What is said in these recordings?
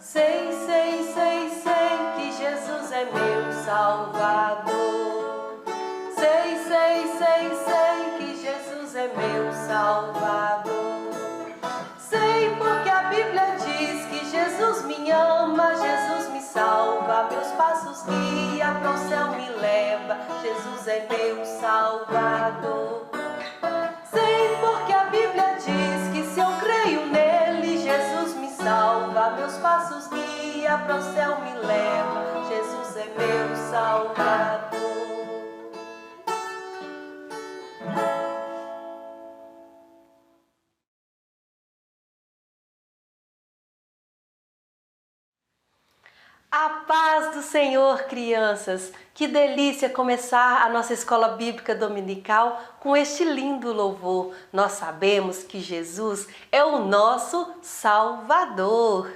Sei que Jesus é meu Salvador. Sei que Jesus é meu Salvador. Sei porque a Bíblia diz que Jesus me ama, Jesus me salva, meus passos guia, pro céu me leva, Jesus é meu Salvador. Sei porque a Bíblia diz que se eu creio nele, Jesus me salva, meus passos guia, pro céu me leva, Jesus é meu Salvador. A paz do Senhor, crianças! Que delícia começar a nossa escola bíblica dominical com este lindo louvor. Nós sabemos que Jesus é o nosso Salvador.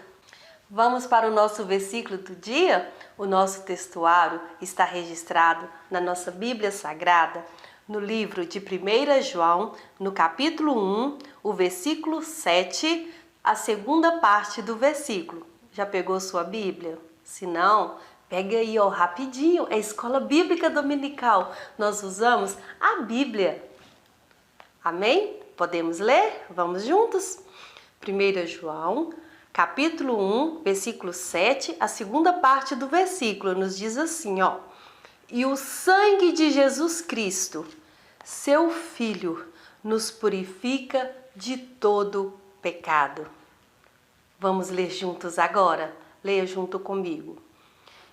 Vamos para o nosso versículo do dia? O nosso textuário está registrado na nossa Bíblia Sagrada, no livro de 1 João, no capítulo 1, o versículo 7, a segunda parte do versículo. Já pegou sua Bíblia? Se não, pega aí, ó, rapidinho, é a escola bíblica dominical. Nós usamos a Bíblia. Amém? Podemos ler? Vamos juntos? 1 João, capítulo 1, versículo 7, a segunda parte do versículo nos diz assim, ó: E o sangue de Jesus Cristo, seu Filho, nos purifica de todo pecado. Vamos ler juntos agora? Leia junto comigo.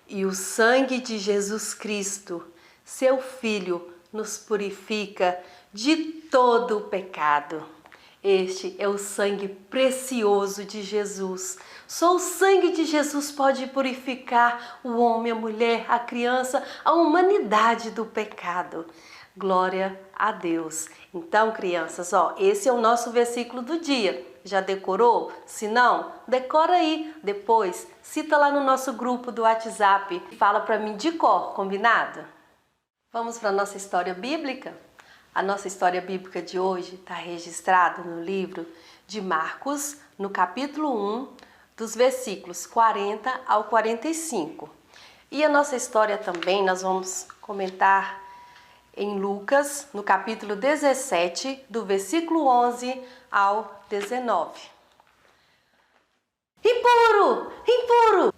E o sangue de Jesus Cristo, seu Filho, nos purifica de todo o pecado. Este é o sangue precioso de Jesus. Só o sangue de Jesus pode purificar o homem, a mulher, a criança, a humanidade do pecado. Glória a Deus. Então, crianças, ó, esse é o nosso versículo do dia. Já decorou? Se não, decora aí. Depois, cita lá no nosso grupo do WhatsApp e fala para mim de cor, combinado? Vamos para a nossa história bíblica? A nossa história bíblica de hoje está registrada no livro de Marcos, no capítulo 1, dos versículos 40 ao 45. E a nossa história também nós vamos comentar em Lucas, no capítulo 17, do versículo 11 ao 19. Impuro! Impuro!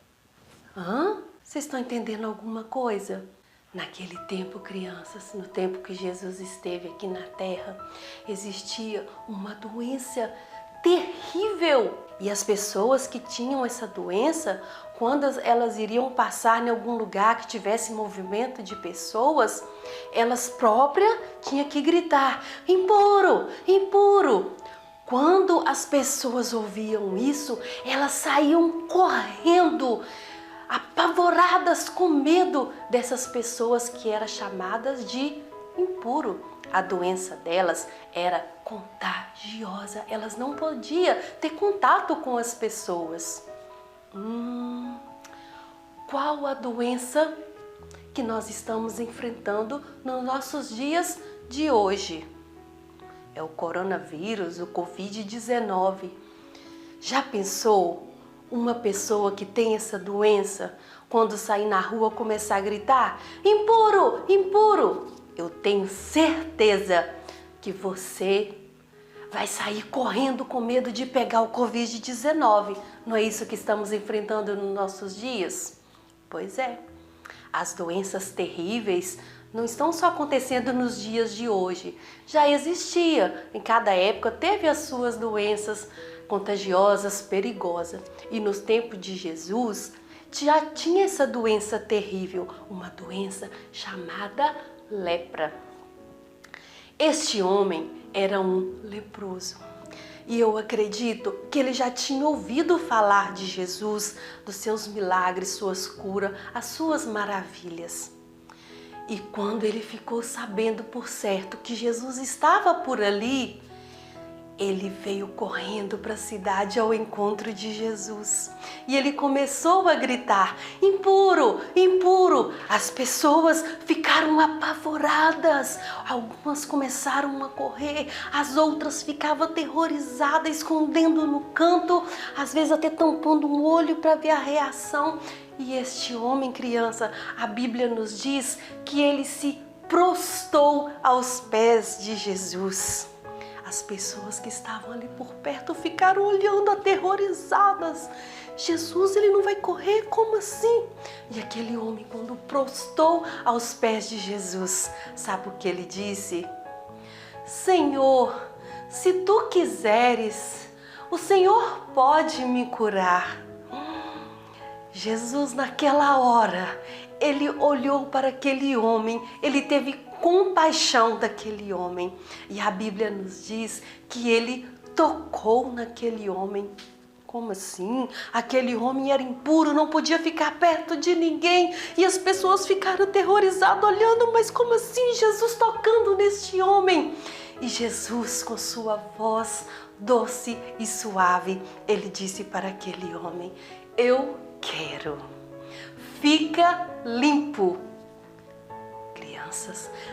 Vocês estão entendendo alguma coisa? Naquele tempo, crianças, no tempo que Jesus esteve aqui na terra, existia uma doença terrível. E as pessoas que tinham essa doença, quando elas iriam passar em algum lugar que tivesse movimento de pessoas, elas próprias tinham que gritar: impuro, impuro. Quando as pessoas ouviam isso, elas saíam correndo, apavoradas com medo dessas pessoas que eram chamadas de impuro. A doença delas era contagiosa, elas não podiam ter contato com as pessoas. Qual a doença que nós estamos enfrentando nos nossos dias de hoje? É o coronavírus, o Covid-19. Já pensou uma pessoa que tem essa doença, quando sair na rua começar a gritar: impuro, impuro? Eu tenho certeza que você vai sair correndo com medo de pegar o Covid-19. Não é isso que estamos enfrentando nos nossos dias? Pois é. As doenças terríveis não estão só acontecendo nos dias de hoje. Já existia. Em cada época teve as suas doenças contagiosas, perigosas. E nos tempos de Jesus já tinha essa doença terrível, uma doença chamada lepra. Este homem era um leproso. E eu acredito que ele já tinha ouvido falar de Jesus, dos seus milagres, suas curas, as suas maravilhas. E quando ele ficou sabendo por certo que Jesus estava por ali, Ele veio correndo para a cidade ao encontro de Jesus e ele começou a gritar: impuro, impuro! As pessoas ficaram apavoradas, algumas começaram a correr, as outras ficavam aterrorizadas, escondendo no canto, às vezes até tampando um olho para ver a reação. E este homem, criança, a Bíblia nos diz que ele se prostrou aos pés de Jesus. As pessoas que estavam ali por perto ficaram olhando aterrorizadas. Jesus, ele não vai correr? Como assim? E aquele homem, quando prostrou aos pés de Jesus, sabe o que ele disse? Senhor, se tu quiseres, o Senhor pode me curar. Jesus, naquela hora, ele olhou para aquele homem, ele teve compaixão daquele homem. E a Bíblia nos diz que ele tocou naquele homem. Como assim? Aquele homem era impuro, não podia ficar perto de ninguém. E as pessoas ficaram aterrorizadas, olhando, mas como assim? Jesus tocando neste homem. E Jesus, com sua voz doce e suave, ele disse para aquele homem: eu quero. Fica limpo.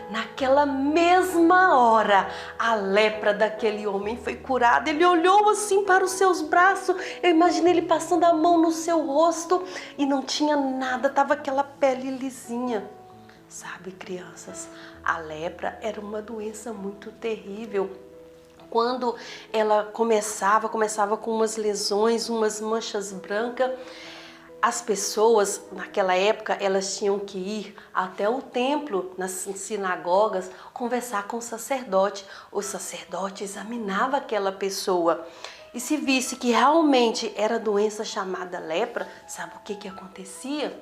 Naquela mesma hora, a lepra daquele homem foi curada. Ele olhou assim para os seus braços. Eu imaginei ele passando a mão no seu rosto e não tinha nada, estava aquela pele lisinha. Sabe, crianças, a lepra era uma doença muito terrível. Quando ela começava com umas lesões, umas manchas brancas. As pessoas, naquela época, elas tinham que ir até o templo, nas sinagogas, conversar com o sacerdote. O sacerdote examinava aquela pessoa e se visse que realmente era doença chamada lepra, sabe o que acontecia?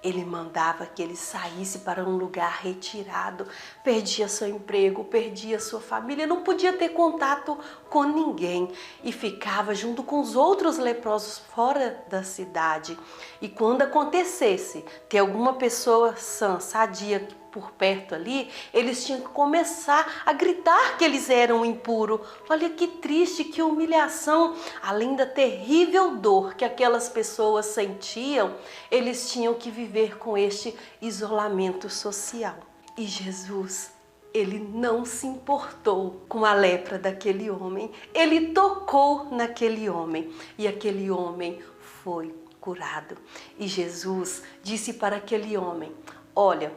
Ele mandava que ele saísse para um lugar retirado, perdia seu emprego, perdia sua família, não podia ter contato com ninguém e ficava junto com os outros leprosos fora da cidade. E quando acontecesse ter alguma pessoa sã, sadia por perto ali, eles tinham que começar a gritar que eles eram impuros. Olha que triste, que humilhação. Além da terrível dor que aquelas pessoas sentiam, eles tinham que viver com este isolamento social. E Jesus, ele não se importou com a lepra daquele homem. Ele tocou naquele homem e aquele homem foi curado. E Jesus disse para aquele homem: olha,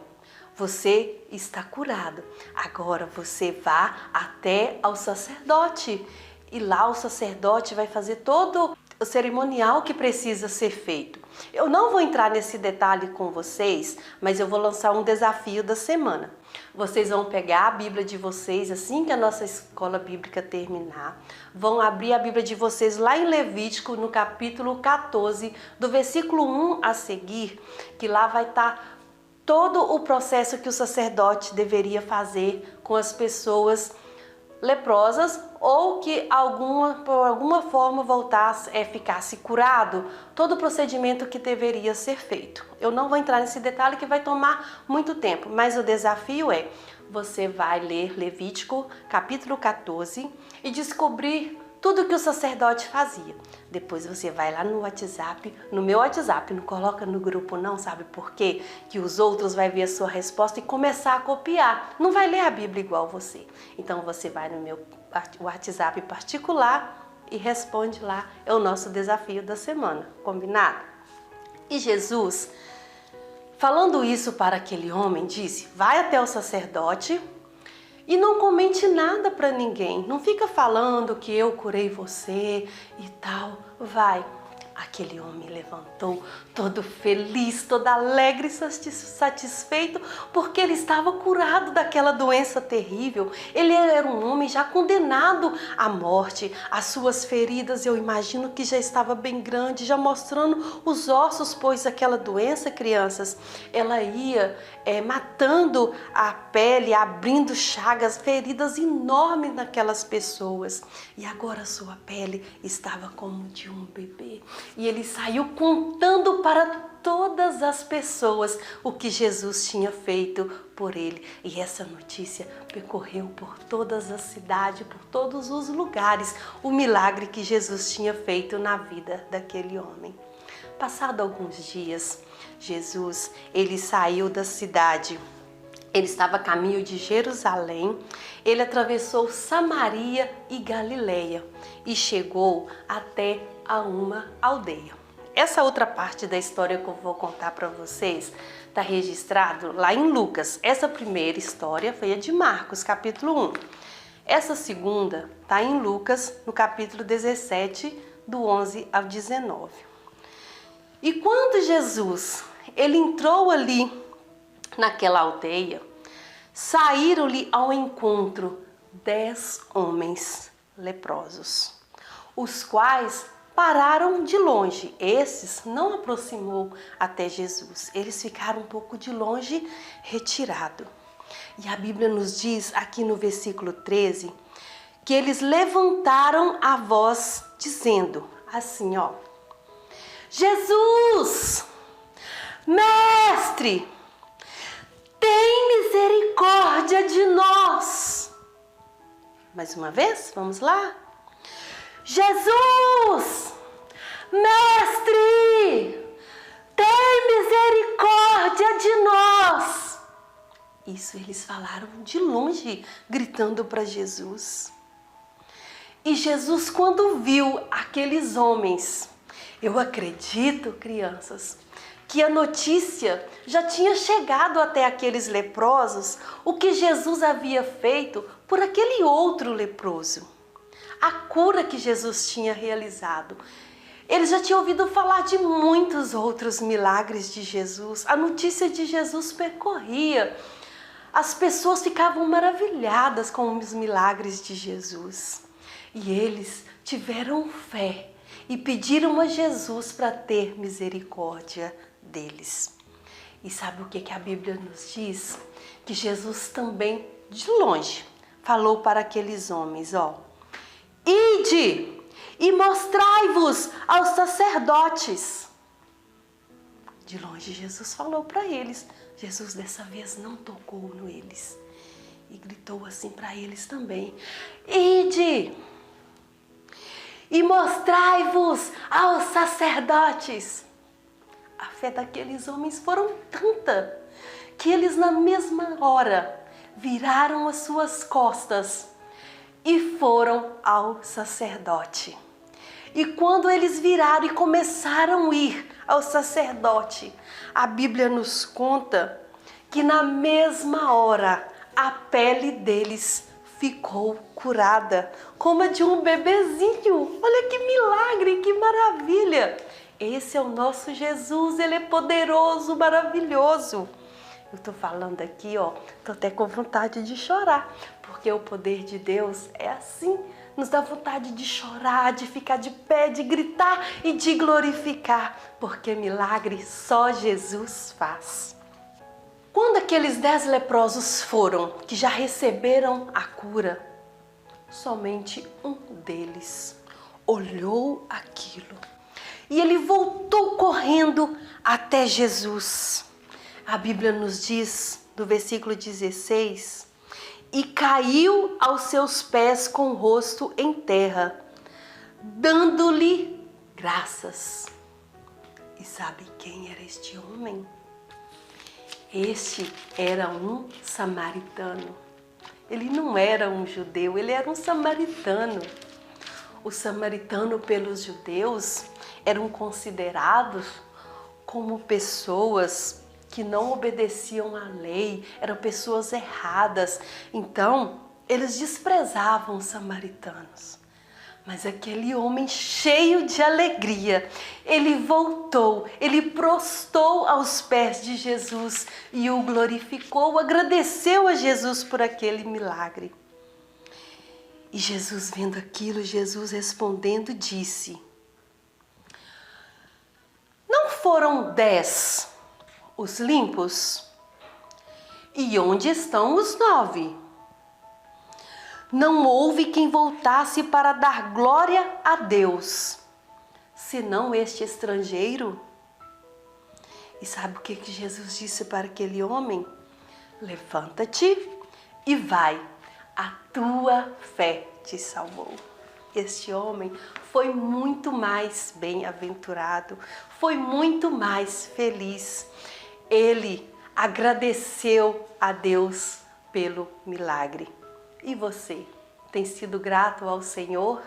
você está curado. Agora você vá até ao sacerdote. E lá o sacerdote vai fazer todo o cerimonial que precisa ser feito. Eu não vou entrar nesse detalhe com vocês, mas eu vou lançar um desafio da semana. Vocês vão pegar a Bíblia de vocês assim que a nossa escola bíblica terminar. Vão abrir a Bíblia de vocês lá em Levítico, no capítulo 14, do versículo 1 a seguir, que lá vai estar todo o processo que o sacerdote deveria fazer com as pessoas leprosas ou que por alguma forma ficasse curado, todo o procedimento que deveria ser feito. Eu não vou entrar nesse detalhe que vai tomar muito tempo, mas o desafio é: você vai ler Levítico capítulo 14 e descobrir tudo que o sacerdote fazia. Depois você vai lá no WhatsApp, no meu WhatsApp, não coloca no grupo não, sabe por quê? Que os outros vão ver a sua resposta e começar a copiar. Não vai ler a Bíblia igual você. Então você vai no meu WhatsApp particular e responde lá. É o nosso desafio da semana, combinado? E Jesus, falando isso para aquele homem, disse: vai até o sacerdote e não comente nada para ninguém. Não fica falando que eu curei você e tal. Vai. Aquele homem levantou todo feliz, todo alegre e satisfeito, porque ele estava curado daquela doença terrível. Ele era um homem já condenado à morte. As suas feridas, eu imagino que já estava bem grande, já mostrando os ossos, pois aquela doença, crianças, ela ia matando a pele, abrindo chagas, feridas enormes naquelas pessoas. E agora a sua pele estava como de um bebê. E ele saiu contando para todas as pessoas o que Jesus tinha feito por ele. E essa notícia percorreu por todas as cidades, por todos os lugares, o milagre que Jesus tinha feito na vida daquele homem. Passado alguns dias, Jesus, ele saiu da cidade. Ele estava a caminho de Jerusalém, ele atravessou Samaria e Galileia e chegou até a uma aldeia. Essa outra parte da história que eu vou contar para vocês está registrado lá em Lucas. Essa primeira história foi a de Marcos, capítulo 1. Essa segunda está em Lucas, no capítulo 17, do 11 ao 19. E quando Jesus ele entrou ali naquela aldeia, saíram-lhe ao encontro 10 homens leprosos, os quais pararam de longe. Esses não aproximou até Jesus, eles ficaram um pouco de longe, retirado. E a Bíblia nos diz aqui no versículo 13, que eles levantaram a voz dizendo assim, ó: Jesus, Mestre, tem misericórdia de nós. Mais uma vez, vamos lá. Jesus, Mestre, tem misericórdia de nós. Isso eles falaram de longe, gritando para Jesus. E Jesus, quando viu aqueles homens, eu acredito, crianças, que a notícia já tinha chegado até aqueles leprosos, o que Jesus havia feito por aquele outro leproso. A cura que Jesus tinha realizado. Eles já tinham ouvido falar de muitos outros milagres de Jesus. A notícia de Jesus percorria. As pessoas ficavam maravilhadas com os milagres de Jesus. E eles tiveram fé e pediram a Jesus para ter misericórdia deles. E sabe o que a Bíblia nos diz? Que Jesus também, de longe, falou para aqueles homens, ó: ide e mostrai-vos aos sacerdotes. De longe Jesus falou para eles. Jesus dessa vez não tocou neles e gritou assim para eles também: ide e mostrai-vos aos sacerdotes. A fé daqueles homens foram tanta que eles na mesma hora viraram as suas costas e foram ao sacerdote. E quando eles viraram e começaram a ir ao sacerdote, a Bíblia nos conta que na mesma hora a pele deles ficou curada, como a de um bebezinho. Olha que milagre, que maravilha! Esse é o nosso Jesus, ele é poderoso, maravilhoso. Eu estou falando aqui, ó, estou até com vontade de chorar, porque o poder de Deus é assim, nos dá vontade de chorar, de ficar de pé, de gritar e de glorificar, porque milagre só Jesus faz. Quando aqueles 10 leprosos foram, que já receberam a cura, somente um deles olhou aquilo e ele voltou correndo até Jesus. A Bíblia nos diz, no versículo 16, e caiu aos seus pés com o rosto em terra, dando-lhe graças. E sabe quem era este homem? Este era um samaritano. Ele não era um judeu, ele era um samaritano. O samaritano, pelos judeus, eram considerados como pessoas que não obedeciam à lei, eram pessoas erradas. Então, eles desprezavam os samaritanos. Mas aquele homem cheio de alegria, ele voltou, ele prostou aos pés de Jesus e o glorificou, agradeceu a Jesus por aquele milagre. E Jesus, vendo aquilo, Jesus respondendo, disse: não foram 10 os limpos? E onde estão os 9? Não houve quem voltasse para dar glória a Deus, senão este estrangeiro. E sabe o que Jesus disse para aquele homem? Levanta-te e vai, a tua fé te salvou. Este homem foi muito mais bem-aventurado, foi muito mais feliz. Ele agradeceu a Deus pelo milagre. E você, tem sido grato ao Senhor?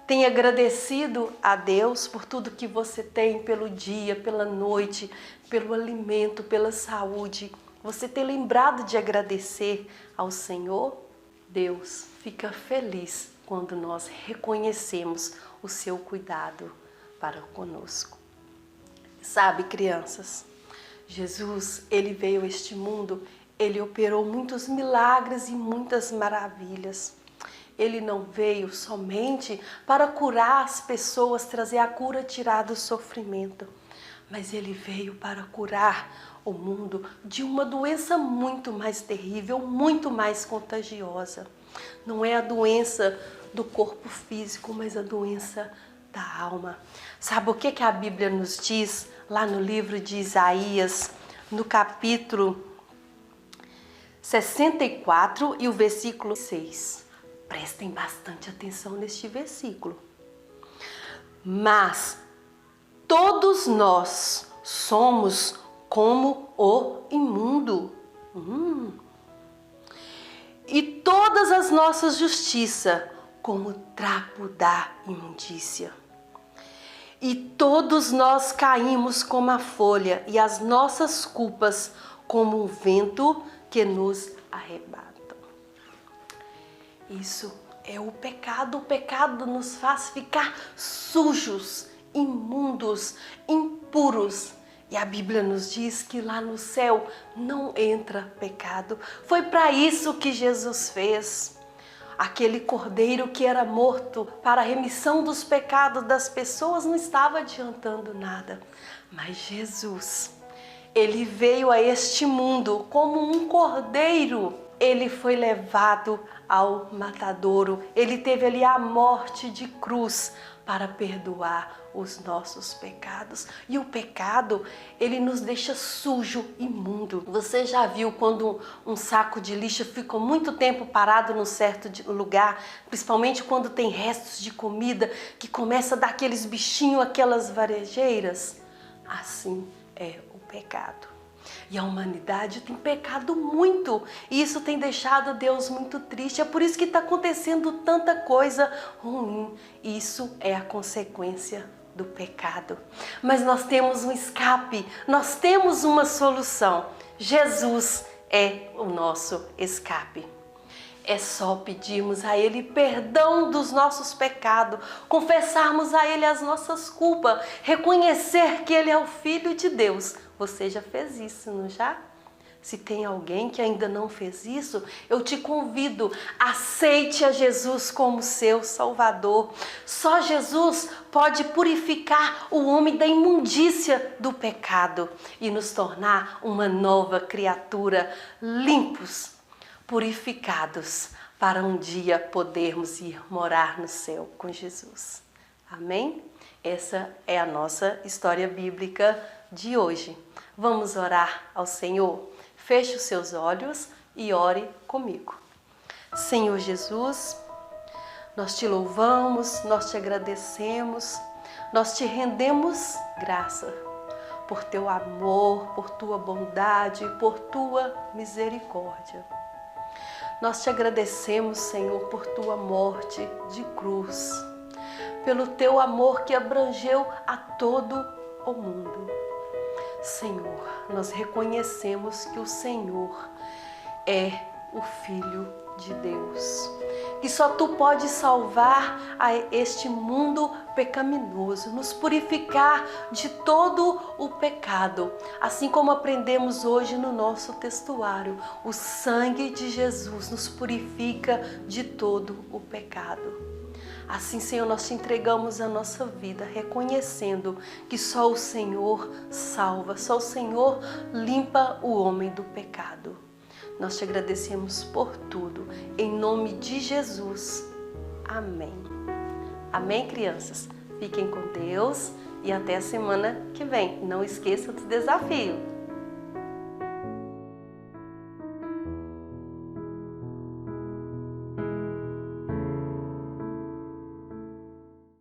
Tem agradecido a Deus por tudo que você tem, pelo dia, pela noite, pelo alimento, pela saúde? Você tem lembrado de agradecer ao Senhor? Deus fica feliz quando nós reconhecemos o seu cuidado para conosco. Sabe, crianças, Jesus, ele veio a este mundo, ele operou muitos milagres e muitas maravilhas. Ele não veio somente para curar as pessoas, trazer a cura, tirar do sofrimento, mas ele veio para curar o mundo de uma doença muito mais terrível, muito mais contagiosa. Não é a doença do corpo físico, mas a doença da alma. Sabe o que a Bíblia nos diz lá no livro de Isaías, no capítulo 64 e o versículo 6? Prestem bastante atenção neste versículo. Mas todos nós somos como o imundo. E todas as nossas justiças como trapo da imundícia. E todos nós caímos como a folha, e as nossas culpas como um vento que nos arrebata. Isso é o pecado. O pecado nos faz ficar sujos, imundos, impuros. E a Bíblia nos diz que lá no céu não entra pecado. Foi para isso que Jesus fez. Aquele cordeiro que era morto para a remissão dos pecados das pessoas não estava adiantando nada. Mas Jesus, ele veio a este mundo como um cordeiro. Ele foi levado ao matadouro. Ele teve ali a morte de cruz para perdoar os nossos pecados. E o pecado, ele nos deixa sujo, imundo. Você já viu quando um saco de lixo ficou muito tempo parado num certo lugar, principalmente quando tem restos de comida, que começa a dar aqueles bichinhos, aquelas varejeiras? Assim é o pecado. E a humanidade tem pecado muito, e isso tem deixado Deus muito triste. É por isso que está acontecendo tanta coisa ruim. Isso é a consequência do pecado. Mas nós temos um escape, nós temos uma solução. Jesus é o nosso escape. É só pedirmos a Ele perdão dos nossos pecados, confessarmos a Ele as nossas culpas, reconhecer que Ele é o Filho de Deus. Você já fez isso, não já? Se tem alguém que ainda não fez isso, eu te convido, aceite a Jesus como seu Salvador. Só Jesus pode purificar o homem da imundícia do pecado e nos tornar uma nova criatura, limpos, purificados, para um dia podermos ir morar no céu com Jesus. Amém? Essa é a nossa história bíblica de hoje. Vamos orar ao Senhor? Feche os seus olhos e ore comigo. Senhor Jesus, nós te louvamos, nós te agradecemos, nós te rendemos graça por teu amor, por tua bondade, por tua misericórdia. Nós te agradecemos, Senhor, por tua morte de cruz, pelo teu amor que abrangeu a todo o mundo. Senhor, nós reconhecemos que o Senhor é o Filho de Deus, que só Tu pode salvar a este mundo pecaminoso, nos purificar de todo o pecado, assim como aprendemos hoje no nosso textuário. O sangue de Jesus nos purifica de todo o pecado. Assim, Senhor, nós te entregamos a nossa vida, reconhecendo que só o Senhor salva, só o Senhor limpa o homem do pecado. Nós te agradecemos por tudo, em nome de Jesus. Amém. Amém, crianças? Fiquem com Deus e até a semana que vem. Não esqueça do desafio.